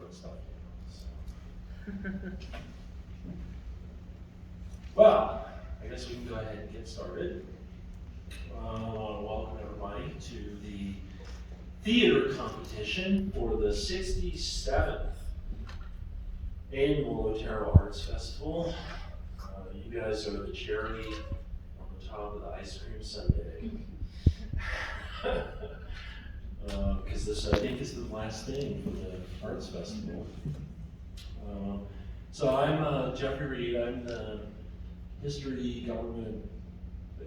and stuff. Well, I guess we can go ahead and get started. I want to welcome everybody to the theater competition for the 67th annual Otero Arts Festival. You guys are the cherry on the top of the ice cream sundae. Because this, I think, is the last thing for the Arts Festival. So I'm Jeffrey Reed. I'm the history, government,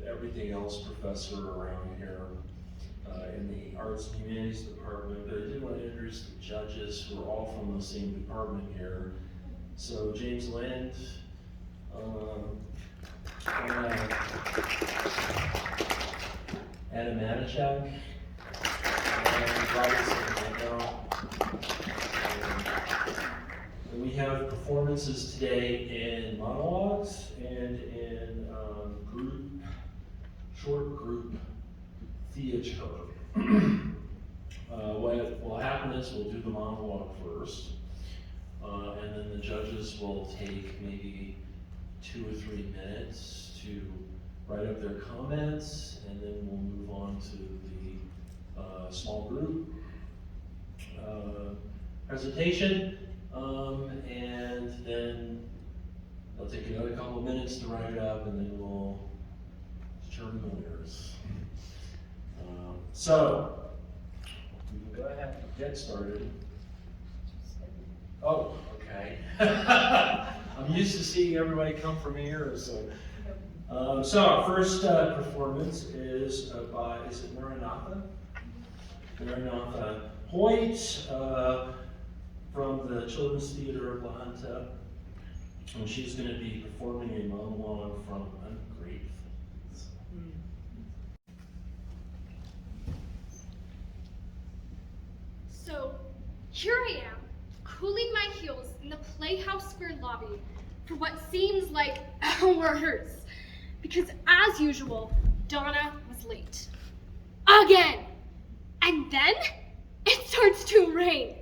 everything else professor around here in the Arts and Humanities Department. But I did want to introduce the judges who are all from the same department here. So James Lind, Adam Manichak, and Robert Santiago. And we have performances today in monologues and in short group theater. What will happen is we'll do the monologue first, and then the judges will take maybe 2 or 3 minutes to write up their comments, and then we'll move on to the small group presentation, and then they'll take another couple of minutes to write it up, and then we'll determine the winners. So, we can go ahead and get started. Oh, okay. I'm used to seeing everybody come from here, so. So our first performance is by, is it Maranatha? Maranatha Hoyt from the Children's Theater of La Junta. And she's going to be performing a monologue from Ungrateful. So here I am, cooling my heels in the Playhouse Square lobby for what seems like hours. Because as usual, Donna was late. Again! And then it starts to rain.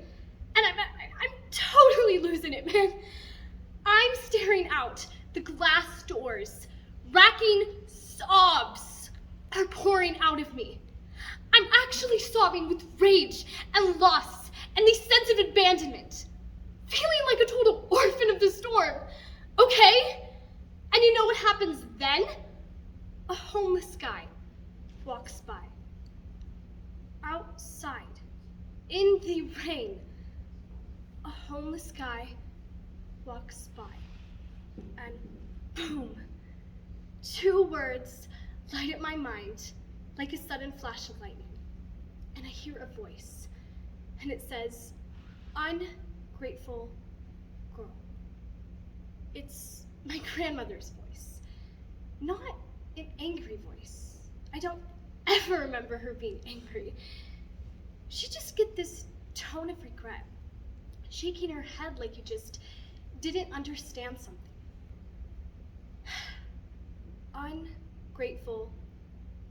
And I'm totally losing it, man. I'm staring out the glass doors. Racking sobs are pouring out of me. I'm actually sobbing with rage and loss and the sense of abandonment. Feeling like a total orphan of the storm. Okay? And you know what happens then? A homeless guy walks by. Outside, in the rain, a homeless guy walks by. And boom, 2 words light up my mind like a sudden flash of lightning. And I hear a voice, and it says, "Ungrateful girl." It's my grandmother's voice, not an angry voice. I don't ever remember her being angry. She just get this tone of regret, shaking her head like you just didn't understand something. Ungrateful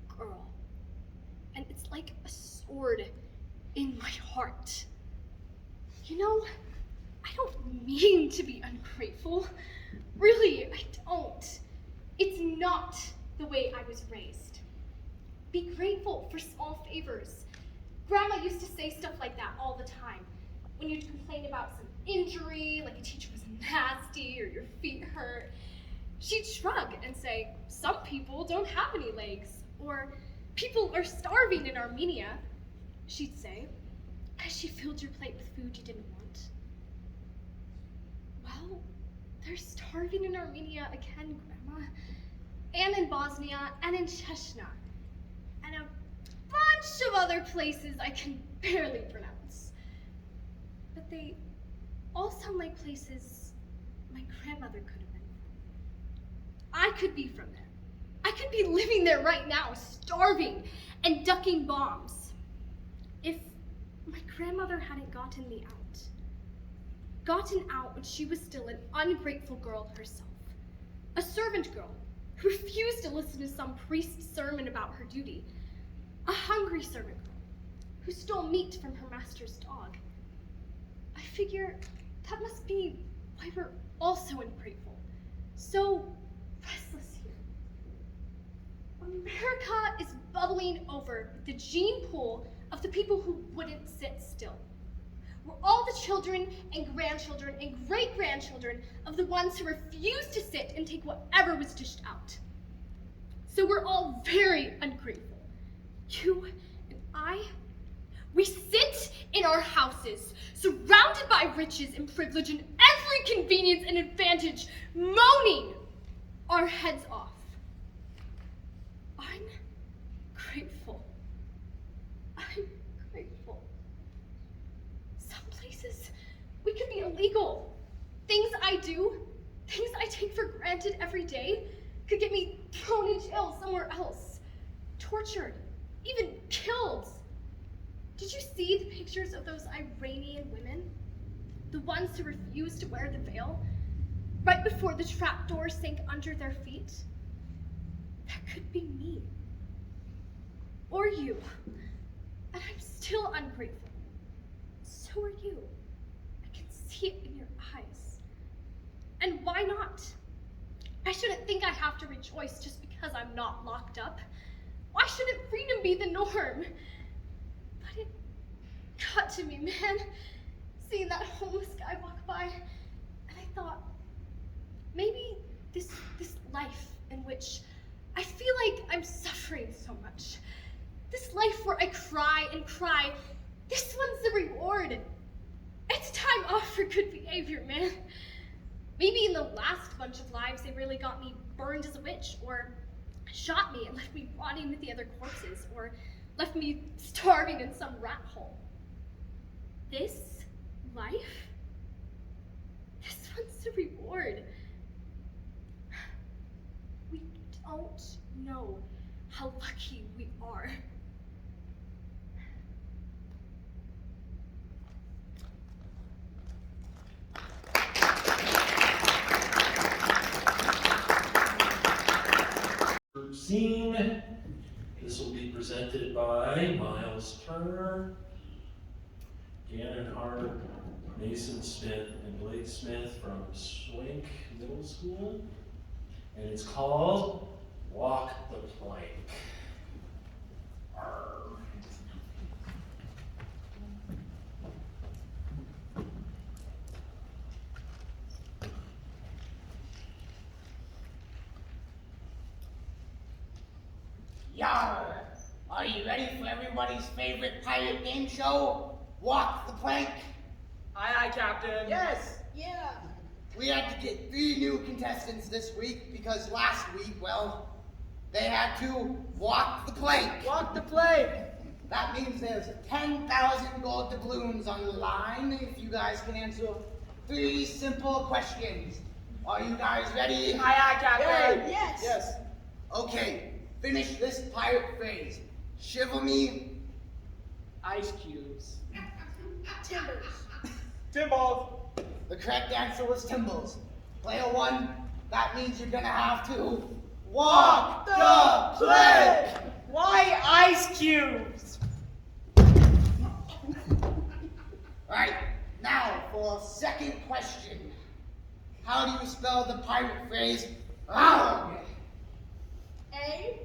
girl. And it's like a sword in my heart. You know, I don't mean to be ungrateful. Really, I don't. It's not the way I was raised. Be grateful for small favors. Grandma used to say stuff like that all the time. When you'd complain about some injury, like a teacher was nasty or your feet hurt, she'd shrug and say, "Some people don't have any legs," or "People are starving in Armenia," she'd say, as she filled your plate with food you didn't want. Well, they're starving in Armenia again, Grandma, and in Bosnia, and in Chechnya, and a bunch of other places I can barely pronounce. But they all sound like places my grandmother could have been from. I could be from there. I could be living there right now, starving and ducking bombs, if my grandmother hadn't gotten me out. Gotten out when she was still an ungrateful girl herself. A servant girl who refused to listen to some priest's sermon about her duty. A hungry servant girl who stole meat from her master's dog. I figure that must be why we're all so ungrateful, so restless here. America is bubbling over with the gene pool of the people who wouldn't sit still. We're all the children and grandchildren and great-grandchildren of the ones who refused to sit and take whatever was dished out. So we're all very ungrateful. You and I, we sit in our houses, surrounded by riches and privilege and every convenience and advantage, moaning our heads off. Ungrateful. Ungrateful. Some places we could be illegal. Things I do, things I take for granted every day, could get me thrown in jail somewhere else, tortured, even killed. Did you see the pictures of those Iranian women? The ones who refused to wear the veil, right before the trapdoor sank under their feet? That could be me. Or you. And I'm still ungrateful. So are you. I can see it in your eyes. And why not? I shouldn't think I have to rejoice just because I'm not locked up. Why shouldn't freedom be the norm? But it got to me, man. Seeing that homeless guy walk by, and I thought, maybe this life in which I feel like I'm suffering so much, this life where I cry and cry, this one's the reward. It's time off for good behavior, man. Maybe in the last bunch of lives, they really got me burned as a witch, or shot me and left me rotting with the other corpses, or left me starving in some rat hole. This life, this one's the reward. We don't know how lucky we are. Scene. This will be presented by Miles Turner, Gannon Hart, Mason Smith, and Blake Smith from Swank Middle School. And it's called Walk the Plank. Arr. Yarr! Are you ready for everybody's favorite pirate game show? Walk the Plank? Aye, aye, Captain. Yes! Yeah! We had to get 3 new contestants this week because last week, well, they had to walk the plank. Walk the plank. That means there's 10,000 gold doubloons on the line if you guys can answer 3 simple questions. Are you guys ready? Aye, aye, Captain. Yay. Yes. Yes. Okay, finish this pirate phrase. Shiver me. Ice cubes. Timbers. Timbals. The correct answer was Timbles. Player 1, that means you're gonna have to walk the plank! Why ice cubes? Alright, now for a second question. How do you spell the pirate phrase, "Arg"? A-R-G.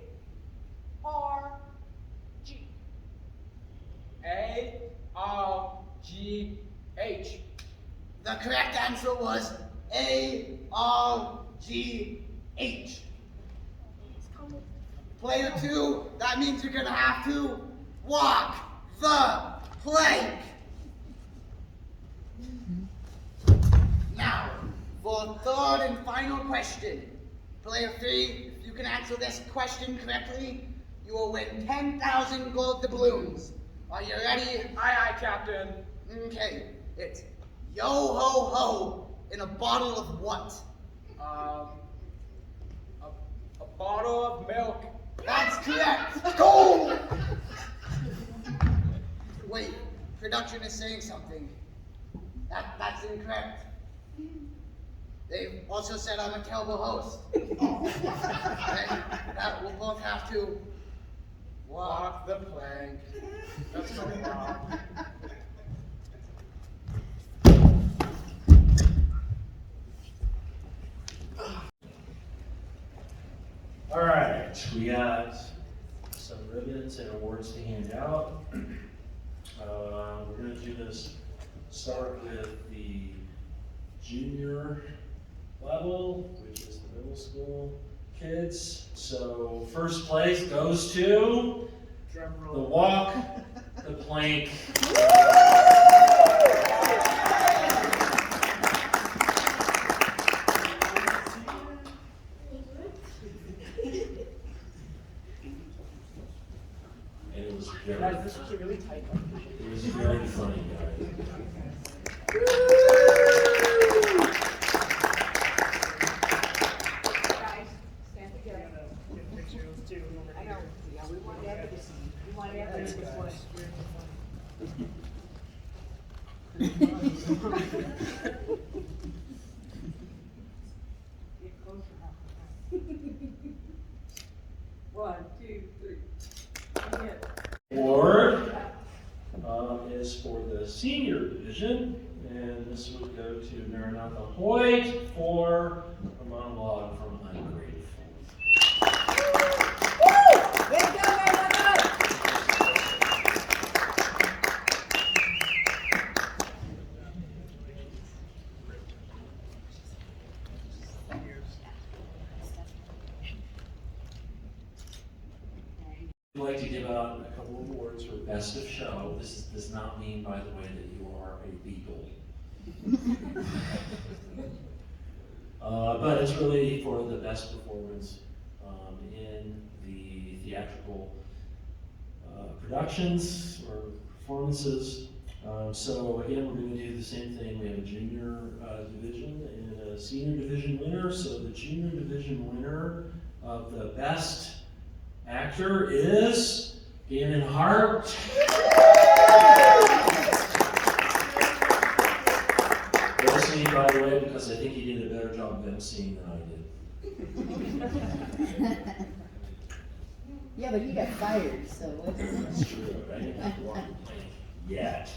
A-R-G-H. The correct answer was A-R-G-H. Player 2, that means you're gonna have to walk the plank. Now, for a third and final question. Player 3, if you can answer this question correctly, you will win 10,000 gold doubloons. Are you ready? Aye, aye, Captain. Okay, it's yo ho ho in a bottle of what? A bottle of milk. That's correct. Go! Wait, production is saying something. That's incorrect. They also said I'm a terrible host. Okay, that we'll both have to Walk the plank. That's so wrong. we got some ribbons and awards to hand out. We're gonna do this, start with the junior level, which is the middle school kids. So first place goes to the walk, the plank. And it was very, Guys, this was a really tight competition. it was very funny, guys. Guys, stand together. I know. Yeah, we want evidence. We want evidence. Get closer. One, two, three. Yeah. Award is for the senior division, and this would go to Maranatha Hoyt for a monologue from ungrateful. Way to go, Maranatha! I'd like to give out a couple of awards for best of show. This does not mean, by the way, that you are a beagle. But it's really for the best performance in the theatrical productions or performances. So again, we're going to do the same thing. We have a junior division and a senior division winner. So the junior division winner of the best actor is Gannon Hart. Listening, by the way, because I think he did a better job of emceeing than I did. Yeah, but he got fired, so what's That's true. I didn't have to walk the plank yet.